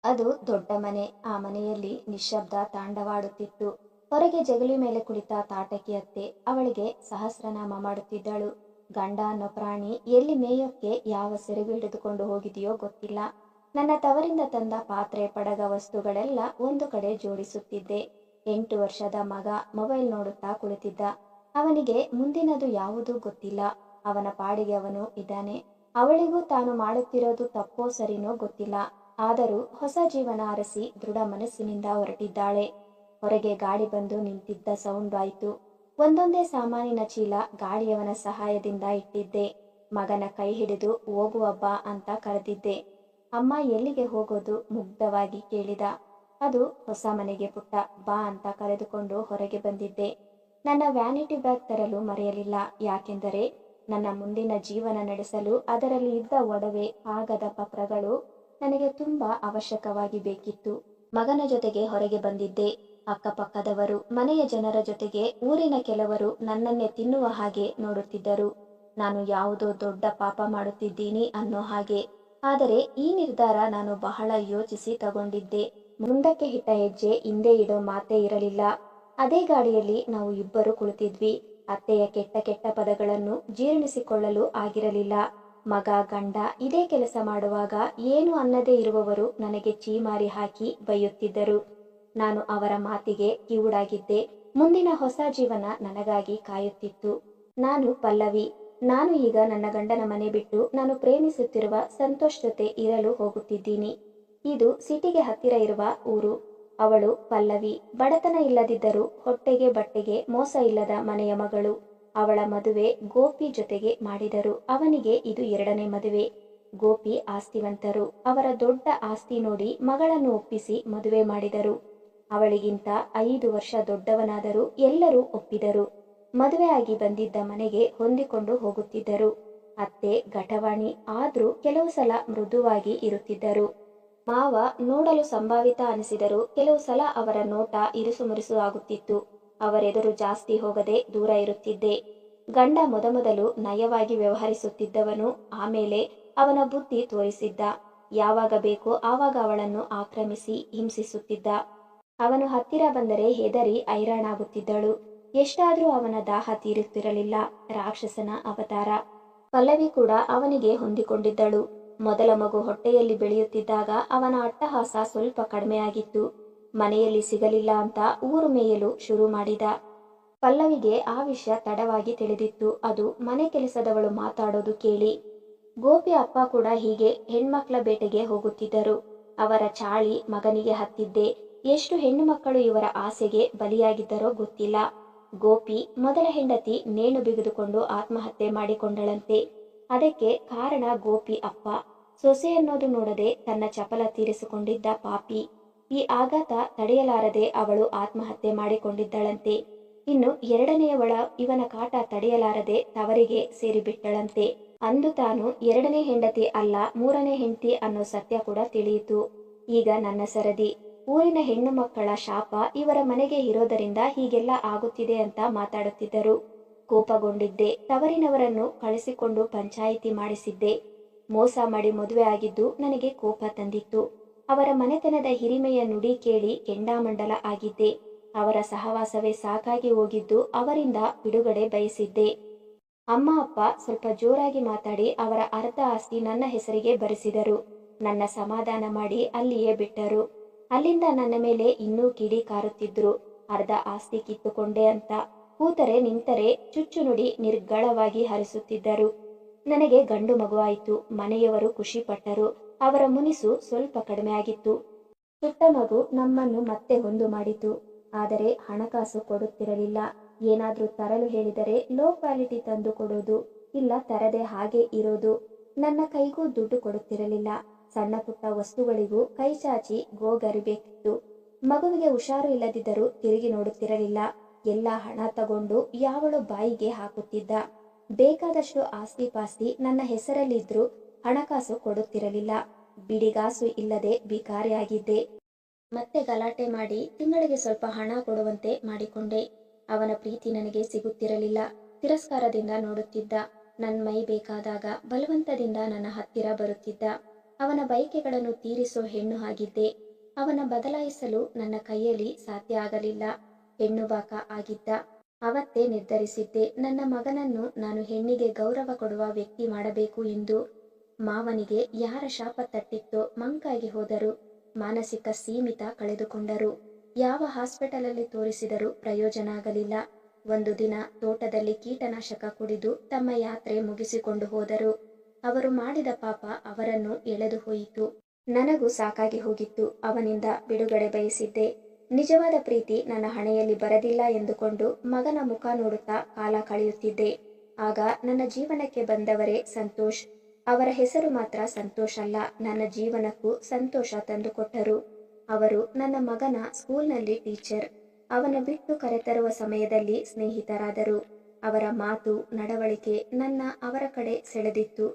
ಅದು ದೊಡ್ಡ ಮನೆ. ಆ ಮನೆಯಲ್ಲಿ ನಿಶ್ಶಬ್ದ ತಾಂಡವಾಡುತ್ತಿತ್ತು. ಹೊರಗೆ ಜಗಲಿ ಮೇಲೆ ಕುಳಿತ ತಾಟಕಿ ಅತ್ತೆ ಅವಳಿಗೆ ಸಹಸ್ರನಾಮ ಮಾಡುತ್ತಿದ್ದಳು. ಗಂಡ ಅನ್ನೋ ಪ್ರಾಣಿ ಎಲ್ಲಿ ಮೇಯೋಕ್ಕೆ ಯಾವ ಸೆರಗು ಹಿಡಿದುಕೊಂಡು ಹೋಗಿದೆಯೋ ಗೊತ್ತಿಲ್ಲ. ನನ್ನ ತವರಿಂದ ತಂದ ಪಾತ್ರೆ ಪಡಗ ವಸ್ತುಗಳೆಲ್ಲ ಒಂದು ಕಡೆ ಜೋಡಿಸುತ್ತಿದ್ದೆ. 8 ವರ್ಷದ ಮಗ ಮೊಬೈಲ್ ನೋಡುತ್ತಾ ಕುಳಿತಿದ್ದ. ಅವನಿಗೆ ಮುಂದಿನದು ಯಾವುದೂ ಗೊತ್ತಿಲ್ಲ. ಅವನ ಪಾಡಿಗೆ ಅವನು ಇದ್ದಾನೆ. ಅವಳಿಗೂ ತಾನು ಮಾಡುತ್ತಿರೋದು ತಪ್ಪೋ ಸರಿನೋ ಗೊತ್ತಿಲ್ಲ. ಆದರೂ ಹೊಸ ಜೀವನ ಅರಸಿ ದೃಢ ಮನಸ್ಸಿನಿಂದ ಹೊರಟಿದ್ದಾಳೆ. ಹೊರಗೆ ಗಾಡಿ ಬಂದು ನಿಂತಿದ್ದ ಸೌಂಡ್ ಆಯಿತು. ಒಂದೊಂದೇ ಸಾಮಾನಿನ ಚೀಲ ಗಾಡಿಯವನ ಸಹಾಯದಿಂದ ಇಟ್ಟಿದ್ದೆ. ಮಗನ ಕೈ ಹಿಡಿದು ಹೋಗುವಬ್ಬಾ ಅಂತ ಕರೆದಿದ್ದೆ. ಅಮ್ಮ ಎಲ್ಲಿಗೆ ಹೋಗೋದು ಮುಗ್ಧವಾಗಿ ಕೇಳಿದ. ಅದು ಹೊಸ ಮನೆಗೆ ಪುಟ್ಟ, ಬಾ ಅಂತ ಕರೆದುಕೊಂಡು ಹೊರಗೆ ಬಂದಿದ್ದೆ. ನನ್ನ ವ್ಯಾನಿಟಿ ಬ್ಯಾಗ್ ತರಲು ಮರೆಯಲಿಲ್ಲ. ಯಾಕೆಂದರೆ ನನ್ನ ಮುಂದಿನ ಜೀವನ ನಡೆಸಲು ಅದರಲ್ಲಿ ಇದ್ದ ಒಡವೆ ಆಗದ ಪತ್ರಗಳು ನನಗೆ ತುಂಬಾ ಅವಶ್ಯಕವಾಗಿ ಬೇಕಿತ್ತು. ಮಗನ ಜೊತೆಗೆ ಹೊರಗೆ ಬಂದಿದ್ದೆ. ಅಕ್ಕಪಕ್ಕದವರು, ಮನೆಯ ಜನರ ಜೊತೆಗೆ ಊರಿನ ಕೆಲವರು ನನ್ನನ್ನೇ ತಿನ್ನುವ ಹಾಗೆ ನೋಡುತ್ತಿದ್ದರು. ನಾನು ಯಾವುದೋ ದೊಡ್ಡ ಪಾಪ ಮಾಡುತ್ತಿದ್ದೀನಿ ಅನ್ನೋ ಹಾಗೆ. ಆದರೆ ಈ ನಿರ್ಧಾರ ನಾನು ಬಹಳ ಯೋಚಿಸಿ ತಗೊಂಡಿದ್ದೆ. ಮುಂದಕ್ಕೆ ಇಟ್ಟ ಹೆಜ್ಜೆ ಹಿಂದೆ ಇಡೋ ಮಾತೇ ಇರಲಿಲ್ಲ. ಅದೇ ಗಾಡಿಯಲ್ಲಿ ನಾವು ಇಬ್ಬರು ಕುಳಿತಿದ್ವಿ. ಅತ್ತೆಯ ಕೆಟ್ಟ ಕೆಟ್ಟ ಪದಗಳನ್ನು ಜೀರ್ಣಿಸಿಕೊಳ್ಳಲು ಆಗಿರಲಿಲ್ಲ. ಮಗ ಗಂಡ ಇದೇ ಕೆಲಸ ಮಾಡುವಾಗ ಏನು ಅನ್ನದೇ ಇರುವವರು ನನಗೆ ಚೀಮಾರಿ ಹಾಕಿ ಬೈಯುತ್ತಿದ್ದರು. ನಾನು ಅವರ ಮಾತಿಗೆ ಕಿವುಡಾಗಿದ್ದೆ. ಮುಂದಿನ ಹೊಸ ಜೀವನ ನನಗಾಗಿ ಕಾಯುತ್ತಿತ್ತು. ನಾನು ಪಲ್ಲವಿ. ನಾನು ಈಗ ನನ್ನ ಗಂಡನ ಮನೆ ಬಿಟ್ಟು ನಾನು ಪ್ರೇಮಿಸುತ್ತಿರುವ ಸಂತೋಷ್ ಜೊತೆ ಇರಲು ಹೋಗುತ್ತಿದ್ದೀನಿ. ಇದು ಸಿಟಿಗೆ ಹತ್ತಿರ ಇರುವ ಊರು. ಅವಳು ಪಲ್ಲವಿ. ಬಡತನ ಇಲ್ಲದಿದ್ದರೂ ಹೊಟ್ಟೆಗೆ ಬಟ್ಟೆಗೆ ಮೋಸ ಇಲ್ಲದ ಮನೆಯ ಮಗಳು. ಅವಳ ಮದುವೆ ಗೋಪಿ ಜೊತೆಗೆ ಮಾಡಿದರು. ಅವನಿಗೆ ಇದು 2ನೇ ಮದುವೆ. ಗೋಪಿ ಆಸ್ತಿವಂತರು. ಅವರ ದೊಡ್ಡ ಆಸ್ತಿ ನೋಡಿ ಮಗಳನ್ನು ಒಪ್ಪಿಸಿ ಮದುವೆ ಮಾಡಿದರು. ಅವಳಿಗಿಂತ 5 ವರ್ಷ ದೊಡ್ಡವನಾದರೂ ಎಲ್ಲರೂ ಒಪ್ಪಿದರು. ಮದುವೆ ಆಗಿ ಬಂದಿದ್ದ ಮನೆಗೆ ಹೊಂದಿಕೊಂಡು ಹೋಗುತ್ತಿದ್ದರು. ಅತ್ತೆ ಘಟವಾಣಿ ಆದ್ರೂ ಕೆಲವು ಸಲ ಮೃದುವಾಗಿ ಇರುತ್ತಿದ್ದರು. ಮಾವ ನೋಡಲು ಸಂಭಾವಿತ ಅನಿಸಿದರೂ ಕೆಲವು ಸಲ ಅವರ ನೋಟ ಇರುಸುಮುರುಸು ಆಗುತ್ತಿತ್ತು. ಅವರೆದುರು ಜಾಸ್ತಿ ಹೋಗದೆ ದೂರ ಇರುತ್ತಿದ್ದೆ. ಗಂಡ ಮೊದಮೊದಲು ನಯವಾಗಿ ವ್ಯವಹರಿಸುತ್ತಿದ್ದವನು. ಆಮೇಲೆ ಅವನ ಬುದ್ಧಿ ತೋರಿಸಿದ್ದ. ಯಾವಾಗ ಬೇಕೋ ಆವಾಗ ಅವಳನ್ನು ಆಕ್ರಮಿಸಿ ಹಿಂಸಿಸುತ್ತಿದ್ದ. ಅವನು ಹತ್ತಿರ ಬಂದರೆ ಹೆದರಿ ಹೈರಾಣಾಗುತ್ತಿದ್ದಳು. ಎಷ್ಟಾದರೂ ಅವನ ದಾಹ ತೀರುತ್ತಿರಲಿಲ್ಲ. ರಾಕ್ಷಸನ ಅವತಾರ. ಪಲ್ಲವಿ ಕೂಡ ಅವನಿಗೆ ಹೊಂದಿಕೊಂಡಿದ್ದಳು. ಮೊದಲ ಮಗು ಹೊಟ್ಟೆಯಲ್ಲಿ ಬೆಳೆಯುತ್ತಿದ್ದಾಗ ಅವನ ಅಟ್ಟಹಾಸ ಸ್ವಲ್ಪ ಕಡಿಮೆಯಾಗಿತ್ತು. ಮನೆಯಲ್ಲಿ ಸಿಗಲಿಲ್ಲ ಅಂತ ಊರು ಮೇಯಲು ಶುರು ಮಾಡಿದ. ಪಲ್ಲವಿಗೆ ಆ ವಿಷಯ ತಡವಾಗಿ ತಿಳಿದಿತ್ತು. ಅದು ಮನೆ ಕೆಲಸದವಳು ಮಾತಾಡೋದು ಕೇಳಿ. ಗೋಪಿ ಅಪ್ಪ ಕೂಡ ಹೀಗೆ ಹೆಣ್ಮಕ್ಳ ಬೇಟೆಗೆ ಹೋಗುತ್ತಿದ್ದರು. ಅವರ ಚಾಳಿ ಮಗನಿಗೆ ಹತ್ತಿದ್ದೆ. ಎಷ್ಟು ಹೆಣ್ಣು ಮಕ್ಕಳು ಇವರ ಆಸೆಗೆ ಬಲಿಯಾಗಿದ್ದರೋ ಗೊತ್ತಿಲ್ಲ. ಗೋಪಿ ಮೊದಲ ಹೆಂಡತಿ ನೇಣು ಬಿಗಿದುಕೊಂಡು ಆತ್ಮಹತ್ಯೆ ಮಾಡಿಕೊಂಡಳಂತೆ. ಅದಕ್ಕೆ ಕಾರಣ ಗೋಪಿ ಅಪ್ಪ. ಸೊಸೆ ಅನ್ನೋದು ನೋಡದೆ ತನ್ನ ಚಪಲ ತೀರಿಸಿಕೊಂಡಿದ್ದ ಪಾಪಿ. ಈ ಆಘಾತ ತಡೆಯಲಾರದೆ ಅವಳು ಆತ್ಮಹತ್ಯೆ ಮಾಡಿಕೊಂಡಿದ್ದಳಂತೆ. ಇನ್ನು 2ನೇಯವಳ ಇವನ ಕಾಟ ತಡೆಯಲಾರದೆ ತವರಿಗೆ ಸೇರಿಬಿಟ್ಟಳಂತೆ. ಅಂದು ತಾನು 2ನೇ ಹೆಂಡತಿ ಅಲ್ಲ 3ನೇ ಹೆಂಡತಿ ಅನ್ನೋ ಸತ್ಯ ಕೂಡ ತಿಳಿಯಿತು. ಈಗ ನನ್ನ ಸರದಿ. ಊರಿನ ಹೆಣ್ಣು ಮಕ್ಕಳ ಶಾಪ ಇವರ ಮನೆಗೆ ಇರೋದರಿಂದ ಹೀಗೆಲ್ಲ ಆಗುತ್ತಿದೆ ಅಂತ ಮಾತಾಡುತ್ತಿದ್ದರು. ಕೋಪಗೊಂಡಿದ್ದೆ. ತವರಿನವರನ್ನು ಕಳಿಸಿಕೊಂಡು ಪಂಚಾಯಿತಿ ಮಾಡಿಸಿದ್ದೆ. ಮೋಸ ಮಾಡಿ ಮದುವೆ ಆಗಿದ್ದು ನನಗೆ ಕೋಪ ತಂದಿತ್ತು. ಅವರ ಮನೆತನದ ಹಿರಿಮೆಯ ನುಡಿ ಕೇಳಿ ಕೆಂಡಾಮಂಡಲ ಆಗಿದ್ದೆ. ಅವರ ಸಹವಾಸವೇ ಸಾಕಾಗಿ ಹೋಗಿದ್ದು. ಅವರಿಂದ ಬಿಡುಗಡೆ ಬಯಸಿದ್ದೆ. ಅಮ್ಮ ಅಪ್ಪ ಸ್ವಲ್ಪ ಜೋರಾಗಿ ಮಾತಾಡಿ ಅವರ ಅರ್ಧ ಆಸ್ತಿ ನನ್ನ ಹೆಸರಿಗೆ ಬರೆಸಿದರು. ನನ್ನ ಸಮಾಧಾನ ಮಾಡಿ ಅಲ್ಲಿಯೇ ಬಿಟ್ಟರು. ಅಲ್ಲಿಂದ ನನ್ನ ಮೇಲೆ ಇನ್ನೂ ಕಿಡಿ ಕಾರುತ್ತಿದ್ರು. ಅರ್ಧ ಆಸ್ತಿ ಕಿತ್ತುಕೊಂಡೆ ಅಂತ. ಕೂತರೆ ನಿಂತರೆ ಚುಚ್ಚು ನುಡಿ ನಿರ್ಗಳವಾಗಿ ಹರಿಸುತ್ತಿದ್ದರು. ನನಗೆ ಗಂಡು ಮಗುವಾಯಿತು. ಮನೆಯವರು ಖುಷಿ ಪಟ್ಟರು. ಅವರ ಮುನಿಸು ಸ್ವಲ್ಪ ಕಡಿಮೆ ಆಗಿತ್ತು. ಪುಟ್ಟ ಮಗು ನಮ್ಮನ್ನು ಮತ್ತೆ ಒಂದು ಮಾಡಿತು. ಆದರೆ ಹಣಕಾಸು ಕೊಡುತ್ತಿರಲಿಲ್ಲ. ಏನಾದ್ರೂ ತರಲು ಹೇಳಿದರೆ ಲೋ ಕ್ವಾಲಿಟಿ ತಂದು ಕೊಡೋದು, ಇಲ್ಲ ತರದೆ ಹಾಗೆ ಇರೋದು. ನನ್ನ ಕೈಗೂ ದುಡ್ಡು ಕೊಡುತ್ತಿರಲಿಲ್ಲ. ಸಣ್ಣ ಪುಟ್ಟ ವಸ್ತುಗಳಿಗೂ ಕೈ ಚಾಚಿ ಗೋಗರಿಬೇಕಿತ್ತು. ಮಗುವಿಗೆ ಹುಷಾರು ಇಲ್ಲದಿದ್ದರೂ ತಿರುಗಿ ನೋಡುತ್ತಿರಲಿಲ್ಲ. ಎಲ್ಲ ಹಣ ತಗೊಂಡು ಯಾವಳೋ ಬಾಯಿಗೆ ಹಾಕುತ್ತಿದ್ದ. ಬೇಕಾದಷ್ಟು ಆಸ್ತಿ ಪಾಸ್ತಿ ನನ್ನ ಹೆಸರಲ್ಲಿದ್ರೂ ಹಣಕಾಸು ಕೊಡುತ್ತಿರಲಿಲ್ಲ. ಬಿಡಿಗಾಸು ಇಲ್ಲದೆ ಬಿಕಾರಿಯಾಗಿದ್ದೆ. ಮತ್ತೆ ಗಲಾಟೆ ಮಾಡಿ ತಿಂಗಳಿಗೆ ಸ್ವಲ್ಪ ಹಣ ಕೊಡುವಂತೆ ಮಾಡಿಕೊಂಡೆ. ಅವನ ಪ್ರೀತಿ ನನಗೆ ಸಿಗುತ್ತಿರಲಿಲ್ಲ. ತಿರಸ್ಕಾರದಿಂದ ನೋಡುತ್ತಿದ್ದ. ನನ್ನ ಮೈ ಬೇಕಾದಾಗ ಬಲವಂತದಿಂದ ನನ್ನ ಹತ್ತಿರ ಬರುತ್ತಿದ್ದ. ಅವನ ಬಯಕೆಗಳನ್ನು ತೀರಿಸೋ ಹೆಣ್ಣು ಆಗಿದ್ದೆ. ಅವನ ಬದಲಾಯಿಸಲು ನನ್ನ ಕೈಯಲ್ಲಿ ಸಾಧ್ಯ ಆಗಲಿಲ್ಲ. ಹೆಣ್ಣುಬಾಕ ಆಗಿದ್ದ. ಅವತ್ತೇ ನಿರ್ಧರಿಸಿದ್ದೆ, ನನ್ನ ಮಗನನ್ನು ನಾನು ಹೆಣ್ಣಿಗೆ ಗೌರವ ಕೊಡುವ ವ್ಯಕ್ತಿ ಮಾಡಬೇಕು ಎಂದು. ಮಾವನಿಗೆ ಯಾರ ಶಾಪ ತಟ್ಟಿತ್ತೋ ಮಂಕಾಗಿ ಹೋದರು. ಮಾನಸಿಕ ಸೀಮಿತ ಕಳೆದುಕೊಂಡರು. ಯಾವ ಹಾಸ್ಪಿಟಲಲ್ಲಿ ತೋರಿಸಿದರೂ ಪ್ರಯೋಜನ ಆಗಲಿಲ್ಲ. ಒಂದು ದಿನ ತೋಟದಲ್ಲಿ ಕೀಟನಾಶಕ ಕುಡಿದು ತಮ್ಮ ಯಾತ್ರೆ ಮುಗಿಸಿಕೊಂಡು ಹೋದರು. ಅವರು ಮಾಡಿದ ಪಾಪ ಅವರನ್ನು ಎಳೆದು ಹೋಯಿತು. ನನಗೂ ಸಾಕಾಗಿ ಹೋಗಿತ್ತು. ಅವನಿಂದ ಬಿಡುಗಡೆ ಬಯಸಿದ್ದೆ. ನಿಜವಾದ ಪ್ರೀತಿ ನನ್ನ ಹಣೆಯಲ್ಲಿ ಬರದಿಲ್ಲ ಎಂದುಕೊಂಡು ಮಗನ ಮುಖ ನೋಡುತ್ತಾ ಕಾಲ ಕಳೆಯುತ್ತಿದ್ದೆ. ಆಗ ನನ್ನ ಜೀವನಕ್ಕೆ ಬಂದವರೇ ಸಂತೋಷ್. ಅವರ ಹೆಸರು ಮಾತ್ರ ಸಂತೋಷ್ ಅಲ್ಲ, ನನ್ನ ಜೀವನಕ್ಕೂ ಸಂತೋಷ ತಂದುಕೊಟ್ಟರು. ಅವರು ನನ್ನ ಮಗನ ಸ್ಕೂಲ್ನಲ್ಲಿ ಟೀಚರ್. ಅವನ ಬಿಟ್ಟು ಕರೆತರುವ ಸಮಯದಲ್ಲಿ ಸ್ನೇಹಿತರಾದರು. ಅವರ ಮಾತು, ನಡವಳಿಕೆ ನನ್ನ ಅವರ ಕಡೆ ಸೆಳೆದಿತ್ತು.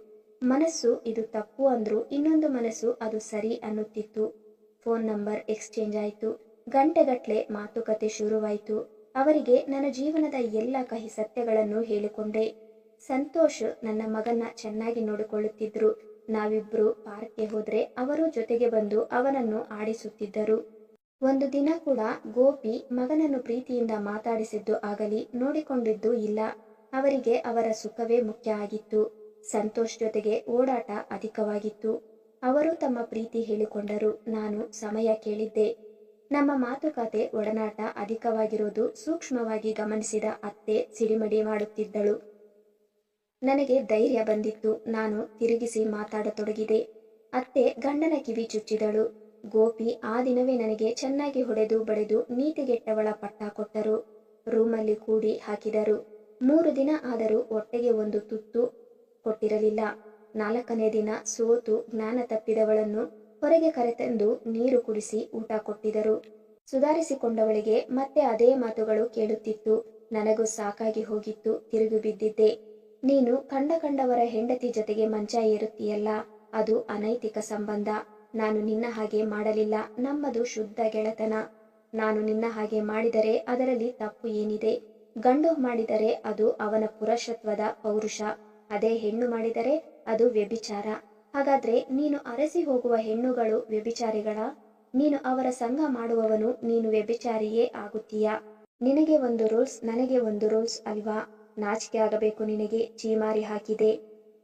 ಮನಸ್ಸು ಇದು ತಪ್ಪು ಅಂದ್ರೂ ಇನ್ನೊಂದು ಮನಸ್ಸು ಅದು ಸರಿ ಅನ್ನುತ್ತಿತ್ತು. ಫೋನ್ ನಂಬರ್ ಎಕ್ಸ್ಚೇಂಜ್ ಆಯಿತು. ಗಂಟೆಗಟ್ಟಲೆ ಮಾತುಕತೆ ಶುರುವಾಯಿತು. ಅವರಿಗೆ ನನ್ನ ಜೀವನದ ಎಲ್ಲ ಕಹಿ ಸತ್ಯಗಳನ್ನು ಹೇಳಿಕೊಂಡೆ. ಸಂತೋಷ್ ನನ್ನ ಮಗನ ಚೆನ್ನಾಗಿ ನೋಡಿಕೊಳ್ಳುತ್ತಿದ್ರು. ನಾವಿಬ್ರು ಪಾರ್ಕ್ಗೆ ಹೋದ್ರೆ ಅವರು ಜೊತೆಗೆ ಬಂದು ಅವನನ್ನು ಆಡಿಸುತ್ತಿದ್ದರು. ಒಂದು ದಿನ ಕೂಡ ಗೋಪಿ ಮಗನನ್ನು ಪ್ರೀತಿಯಿಂದ ಮಾತಾಡಿಸಿದ್ದು ಆಗಲಿ, ನೋಡಿಕೊಂಡಿದ್ದು ಇಲ್ಲ. ಅವರಿಗೆ ಅವರ ಸುಖವೇ ಮುಖ್ಯ ಆಗಿತ್ತು. ಸಂತೋಷ್ ಜೊತೆಗೆ ಓಡಾಟ ಅಧಿಕವಾಗಿತ್ತು. ಅವರು ತಮ್ಮ ಪ್ರೀತಿ ಹೇಳಿಕೊಂಡರು. ನಾನು ಸಮಯ ಕೇಳಿದ್ದೆ. ನಮ್ಮ ಮಾತುಕತೆ ಒಡನಾಟ ಅಧಿಕವಾಗಿರೋದು ಸೂಕ್ಷ್ಮವಾಗಿ ಗಮನಿಸಿದ ಅತ್ತೆ ಸಿಡಿಮಿಡಿ ಮಾಡುತ್ತಿದ್ದಳು. ನನಗೆ ಧೈರ್ಯ ಬಂದಿತ್ತು. ನಾನು ತಿರುಗಿಸಿ ಮಾತಾಡತೊಡಗಿದೆ. ಅತ್ತೆ ಗಂಡನ ಕಿವಿ ಚುಚ್ಚಿದಳು. ಗೋಪಿ ಆ ದಿನವೇ ನನಗೆ ಚೆನ್ನಾಗಿ ಹೊಡೆದು ಬಡೆದು ನೀತಿಗೆಟ್ಟವಳ ಪಟ್ಟ ಕೊಟ್ಟರು. ರೂಮಲ್ಲಿ ಕೂಡಿ ಹಾಕಿದರು. 3 ದಿನ ಆದರೂ ಹೊಟ್ಟೆಗೆ ಒಂದು ತುತ್ತು ಕೊಟ್ಟಿರಲಿಲ್ಲ. 4ನೇ ದಿನ ಸೋತು ಜ್ಞಾನ ತಪ್ಪಿದವಳನ್ನು ಹೊರಗೆ ಕರೆತಂದು ನೀರು ಕುಡಿಸಿ ಊಟ ಕೊಟ್ಟಿದರು. ಸುಧಾರಿಸಿಕೊಂಡವಳಿಗೆ ಮತ್ತೆ ಅದೇ ಮಾತುಗಳು ಕೇಳುತ್ತಿತ್ತು. ನನಗೂ ಸಾಕಾಗಿ ಹೋಗಿತ್ತು. ತಿರುಗಿ ಬಿದ್ದಿದ್ದೆ. ನೀನು ಕಂಡವರ ಹೆಂಡತಿ ಜೊತೆಗೆ ಮಂಚ ಏರುತ್ತೀಯಲ್ಲ, ಅದು ಅನೈತಿಕ ಸಂಬಂಧ. ನಾನು ನಿನ್ನ ಹಾಗೆ ಮಾಡಲಿಲ್ಲ. ನಮ್ಮದು ಶುದ್ಧ ಗೆಳೆತನ. ನಾನು ನಿನ್ನ ಹಾಗೆ ಮಾಡಿದರೆ ಅದರಲ್ಲಿ ತಪ್ಪು ಏನಿದೆ? ಗಂಡು ಮಾಡಿದರೆ ಅದು ಅವನ ಪುರುಷತ್ವದ ಪೌರುಷ. ಅದೇ ಹೆಣ್ಣು ಮಾಡಿದರೆ ಅದು ವ್ಯಭಿಚಾರ. ಹಾಗಾದ್ರೆ ನೀನು ಅರಸಿ ಹೋಗುವ ಹೆಣ್ಣುಗಳು ವ್ಯಭಿಚಾರಿಗಳ? ನೀನು ಅವರ ಸಂಘ ಮಾಡುವವನು, ನೀನು ವ್ಯಭಿಚಾರಿಯೇ ಆಗುತ್ತೀಯಾ? ನಿನಗೆ ಒಂದು ರೂಲ್ಸ್, ನನಗೆ ಒಂದು ರೂಲ್ಸ್ ಅಲ್ವಾ? ನಾಚಿಕೆ ಆಗಬೇಕು ನಿನಗೆ. ಚೀಮಾರಿ ಹಾಕಿದೆ.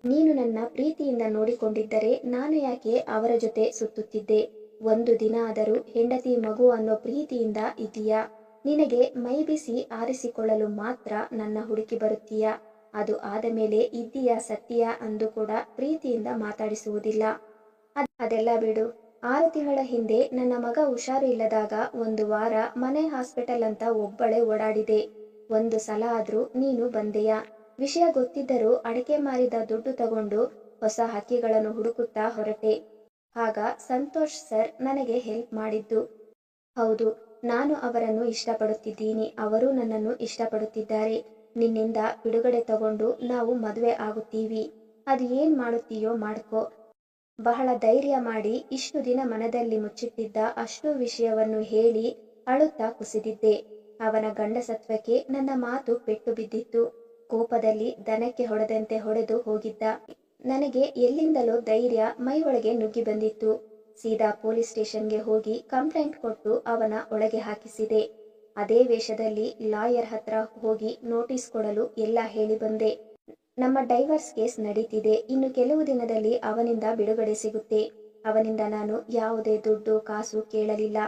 ನೀನು ನನ್ನ ಪ್ರೀತಿಯಿಂದ ನೋಡಿಕೊಂಡಿದ್ದರೆ ನಾನು ಯಾಕೆ ಅವರ ಜೊತೆ ಸುತ್ತುತ್ತಿದ್ದೆ? ಒಂದು ದಿನ ಆದರೂ ಹೆಂಡತಿ ಮಗು ಅನ್ನೋ ಪ್ರೀತಿಯಿಂದ ಇದೀಯಾ? ನಿನಗೆ ಮೈ ಬಿಸಿ ಆರಿಸಿಕೊಳ್ಳಲು ಮಾತ್ರ ನನ್ನ ಹುಡುಕಿ ಬರುತ್ತೀಯಾ? ಅದು ಆದ ಮೇಲೆ ಇದ್ದೀಯಾ ಸತ್ತೀಯಾ ಅಂದು ಕೂಡ ಪ್ರೀತಿಯಿಂದ ಮಾತಾಡಿಸುವುದಿಲ್ಲ. ಅದೆಲ್ಲ ಬಿಡು. 6 ತಿಂಗಳ ಹಿಂದೆ ನನ್ನ ಮಗ ಹುಷಾರು ಇಲ್ಲದಾಗ 1 ವಾರ ಮನೆ ಹಾಸ್ಪಿಟಲ್ ಅಂತ ಒಬ್ಬಳೇ ಓಡಾಡಿದೆ. 1 ಸಲ ಆದ್ರೂ ನೀನು ಬಂದೆಯಾ? ವಿಷಯ ಗೊತ್ತಿದ್ದರೂ ಅಡಕೆ ಮಾರಿದ ದುಡ್ಡು ತಗೊಂಡು ಹೊಸ ಹಕ್ಕಿಗಳನ್ನು ಹುಡುಕುತ್ತಾ ಹೊರಟೆ. ಆಗ ಸಂತೋಷ್ ಸರ್ ನನಗೆ ಹೆಲ್ಪ್ ಮಾಡಿದ್ದು. ಹೌದು, ನಾನು ಅವರನ್ನು ಇಷ್ಟಪಡುತ್ತಿದ್ದೀನಿ. ಅವರು ನನ್ನನ್ನು ಇಷ್ಟಪಡುತ್ತಿದ್ದಾರೆ. ನಿನ್ನಿಂದ ಬಿಡುಗಡೆ ತಗೊಂಡು ನಾವು ಮದುವೆ ಆಗುತ್ತೀವಿ. ಅದು ಏನ್ ಮಾಡುತ್ತೀಯೋ ಮಾಡ್ಕೋ. ಬಹಳ ಧೈರ್ಯ ಮಾಡಿ ಇಷ್ಟು ದಿನ ಮನದಲ್ಲಿ ಮುಚ್ಚಿಟ್ಟಿದ್ದ ಅಷ್ಟು ವಿಷಯವನ್ನು ಹೇಳಿ ಅಳುತ್ತಾ ಕುಸಿದಿದ್ದೆ. ಅವನ ಗಂಡಸತ್ವಕ್ಕೆ ನನ್ನ ಮಾತು ಪೆಟ್ಟು ಬಿದ್ದಿತ್ತು. ಕೋಪದಲ್ಲಿ ದನಕ್ಕೆ ಹೊಡೆದಂತೆ ಹೊಡೆದು ಹೋಗಿದ್ದ. ನನಗೆ ಎಲ್ಲಿಂದಲೋ ಧೈರ್ಯ ಮೈ ಒಳಗೆ ನುಗ್ಗಿ ಬಂದಿತ್ತು. ಸೀದಾ ಪೊಲೀಸ್ ಸ್ಟೇಷನ್ಗೆ ಹೋಗಿ ಕಂಪ್ಲೇಂಟ್ ಕೊಟ್ಟು ಅವನ ಒಳಗೆ ಹಾಕಿಸಿದೆ. ಅದೇ ವೇಷದಲ್ಲಿ ಲಾಯರ್ ಹತ್ರ ಹೋಗಿ ನೋಟಿಸ್ ಕೊಡಲು ಎಲ್ಲ ಹೇಳಿ ಬಂದೆ. ನಮ್ಮ ಡೈವರ್ಸ್ ಕೇಸ್ ನಡೀತಿದೆ. ಇನ್ನು ಕೆಲವು ದಿನದಲ್ಲಿ ಅವನಿಂದ ಬಿಡುಗಡೆ ಸಿಗುತ್ತೆ. ಅವನಿಂದ ನಾನು ಯಾವುದೇ ದುಡ್ಡು ಕಾಸು ಕೇಳಲಿಲ್ಲ.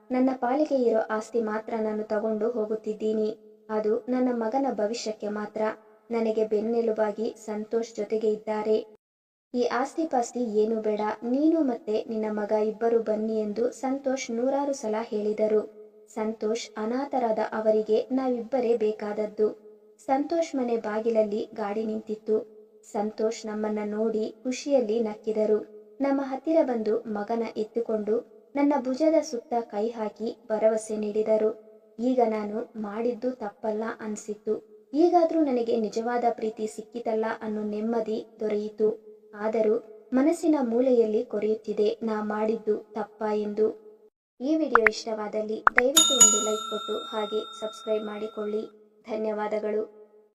ನನ್ನ ಪಾಲಿಗೆ ಇರೋ ಆಸ್ತಿ ಮಾತ್ರ ನಾನು ತಗೊಂಡು ಹೋಗುತ್ತಿದ್ದೀನಿ. ಅದು ನನ್ನ ಮಗನ ಭವಿಷ್ಯಕ್ಕೆ ಮಾತ್ರ. ನನಗೆ ಬೆನ್ನೆಲುಬಾಗಿ ಸಂತೋಷ್ ಜೊತೆಗೆ ಇದ್ದಾರೆ. ಈ ಆಸ್ತಿ ಪಾಸ್ತಿ ಏನು ಬೇಡ, ನೀನು ಮತ್ತೆ ನಿನ್ನ ಮಗ ಇಬ್ಬರು ಬನ್ನಿ ಎಂದು ಸಂತೋಷ್ 100 ಸಲ ಹೇಳಿದರು. ಸಂತೋಷ್ ಅನಾಥರಾದ ಅವರಿಗೆ ನಾವಿಬ್ಬರೇ ಬೇಕಾದದ್ದು. ಸಂತೋಷ್ ಮನೆ ಬಾಗಿಲಲ್ಲಿ ಗಾಡಿ ನಿಂತಿತ್ತು. ಸಂತೋಷ್ ನಮ್ಮನ್ನ ನೋಡಿ ಖುಷಿಯಲ್ಲಿ ನಕ್ಕಿದರು. ನಮ್ಮ ಹತ್ತಿರ ಬಂದು ಮಗನ ಎತ್ತುಕೊಂಡು ನನ್ನ ಭುಜದ ಸುತ್ತ ಕೈ ಹಾಕಿ ಭರವಸೆ ನೀಡಿದರು. ಈಗ ನಾನು ಮಾಡಿದ್ದು ತಪ್ಪಲ್ಲ ಅನ್ಸಿತ್ತು. ಈಗಾದ್ರೂ ನನಗೆ ನಿಜವಾದ ಪ್ರೀತಿ ಸಿಕ್ಕಿತಲ್ಲ ಅನ್ನೋ ನೆಮ್ಮದಿ ದೊರೆಯಿತು. ಆದರೂ ಮನಸ್ಸಿನ ಮೂಲೆಯಲ್ಲಿ ಕೊರೆಯುತ್ತಿದೆ, ನಾ ಮಾಡಿದ್ದು ತಪ್ಪಾ ಎಂದು. ಈ ವಿಡಿಯೋ ಇಷ್ಟವಾದಲ್ಲಿ ದಯವಿಟ್ಟು ಒಂದು ಲೈಕ್ ಕೊಟ್ಟು ಹಾಗೆ ಸಬ್ಸ್ಕ್ರೈಬ್ ಮಾಡಿಕೊಳ್ಳಿ. ಧನ್ಯವಾದಗಳು.